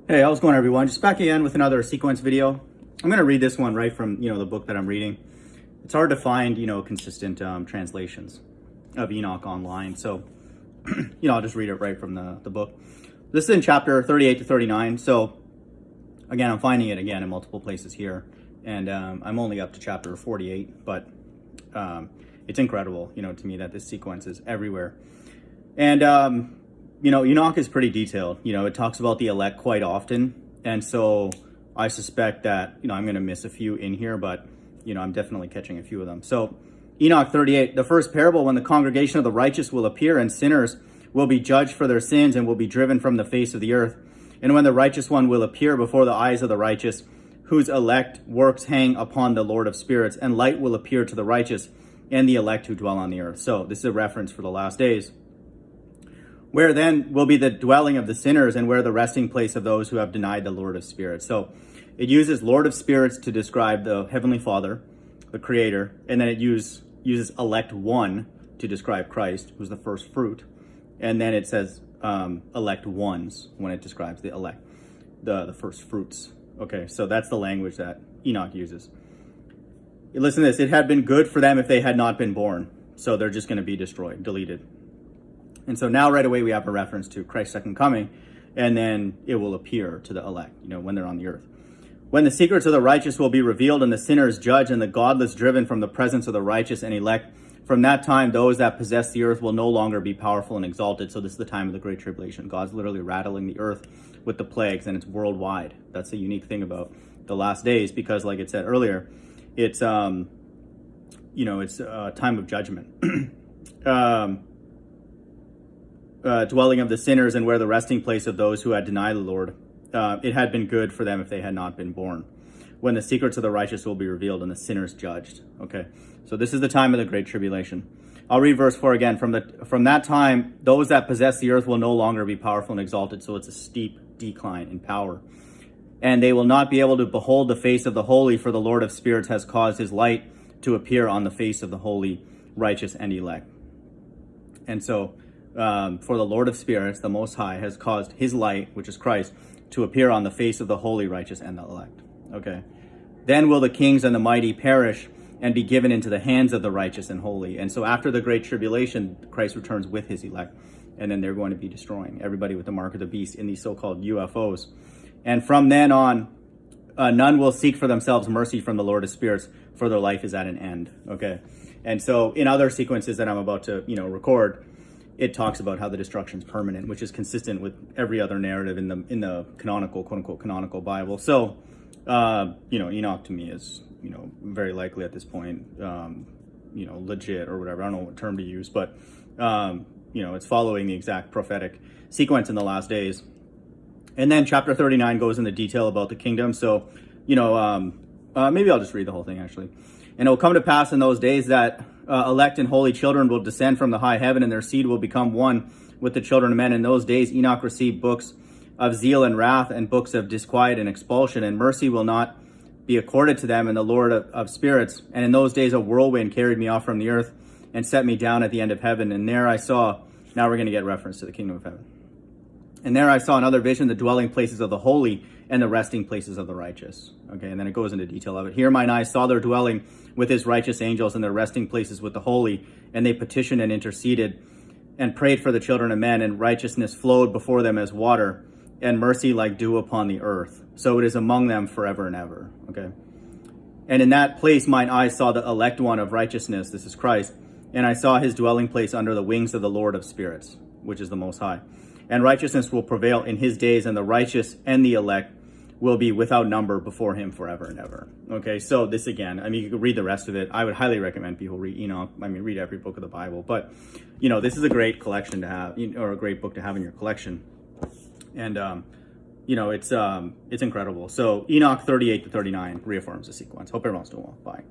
Hey, how's it going, everyone? Just back again with another sequence video. I'm going to read this one right from, the book that I'm reading. It's hard to find, consistent translations of Enoch online. So, I'll just read it right from the book. This is in chapter 38 to 39. So, again, I'm finding it again in multiple places here. And I'm only up to chapter 48, but it's incredible, to me that this sequence is everywhere. And, Enoch is pretty detailed. It talks about the elect quite often. And so I suspect that, I'm going to miss a few in here, but, I'm definitely catching a few of them. So Enoch 38, the first parable, when the congregation of the righteous will appear and sinners will be judged for their sins and will be driven from the face of the earth. And when the righteous one will appear before the eyes of the righteous, whose elect works hang upon the Lord of spirits, and light will appear to the righteous and the elect who dwell on the earth. So this is a reference for the last days, where then will be the dwelling of the sinners and where the resting place of those who have denied the Lord of spirits. So it uses Lord of spirits to describe the Heavenly Father, the Creator, and then it uses elect one to describe Christ, who's the first fruit. And then it says elect ones when it describes the elect, the first fruits. Okay, so that's the language that Enoch uses. Listen to this. It had been good for them if they had not been born. So they're just going to be destroyed, deleted. And so now right away we have a reference to Christ's second coming, and then it will appear to the elect, when they're on the earth. When the secrets of the righteous will be revealed and the sinners judged and the godless driven from the presence of the righteous and elect, from that time those that possess the earth will no longer be powerful and exalted. So this is the time of the Great Tribulation. God's literally rattling the earth with the plagues, and it's worldwide. That's the unique thing about the last days, because like it said earlier, it's it's a time of judgment. Dwelling of the sinners and where the resting place of those who had denied the Lord. It had been good for them if they had not been born. When the secrets of the righteous will be revealed and the sinners judged. Okay, so this is the time of the Great Tribulation. I'll read verse 4 again. From that time, those that possess the earth will no longer be powerful and exalted. So it's a steep decline in power. And they will not be able to behold the face of the holy, for the Lord of spirits has caused his light to appear on the face of the holy, righteous, and elect. And so, for the Lord of spirits, the Most High, has caused his light, which is Christ, to appear on the face of the holy, righteous, and the elect. Okay. Then will the kings and the mighty perish and be given into the hands of the righteous and holy. And so after the Great Tribulation, Christ returns with his elect, and then they're going to be destroying everybody with the mark of the beast in these so-called UFOs. And from then on, none will seek for themselves mercy from the Lord of spirits, for their life is at an end. Okay. And so in other sequences that I'm about to, record, it talks about how the destruction is permanent, which is consistent with every other narrative in the canonical, quote unquote, canonical Bible. So, Enoch to me is, very likely at this point, legit or whatever. I don't know what term to use, but, it's following the exact prophetic sequence in the last days. And then chapter 39 goes into detail about the kingdom. So, maybe I'll just read the whole thing actually. And it will come to pass in those days that elect and holy children will descend from the high heaven, and their seed will become one with the children of men. In those days Enoch received books of zeal and wrath, and books of disquiet and expulsion, and mercy will not be accorded to them in the Lord of spirits. And in those days a whirlwind carried me off from the earth and set me down at the end of heaven. And there I saw, now we're going to get reference to the kingdom of heaven. And there I saw another vision, the dwelling places of the holy and the resting places of the righteous. Okay, and then it goes into detail of it. Here mine eyes saw their dwelling with his righteous angels and their resting places with the holy. And they petitioned and interceded and prayed for the children of men, and righteousness flowed before them as water, and mercy like dew upon the earth. So it is among them forever and ever. Okay. And in that place mine eyes saw the elect one of righteousness, this is Christ, and I saw his dwelling place under the wings of the Lord of spirits, which is the Most High. And righteousness will prevail in his days, and the righteous and the elect will be without number before him forever and ever. Okay, so this again, you could read the rest of it. I would highly recommend people read Enoch. Read every book of the Bible. But, this is a great collection to have, or a great book to have in your collection. And, it's incredible. So Enoch 38 to 39 reaffirms the sequence. Hope everyone's doing well. Bye.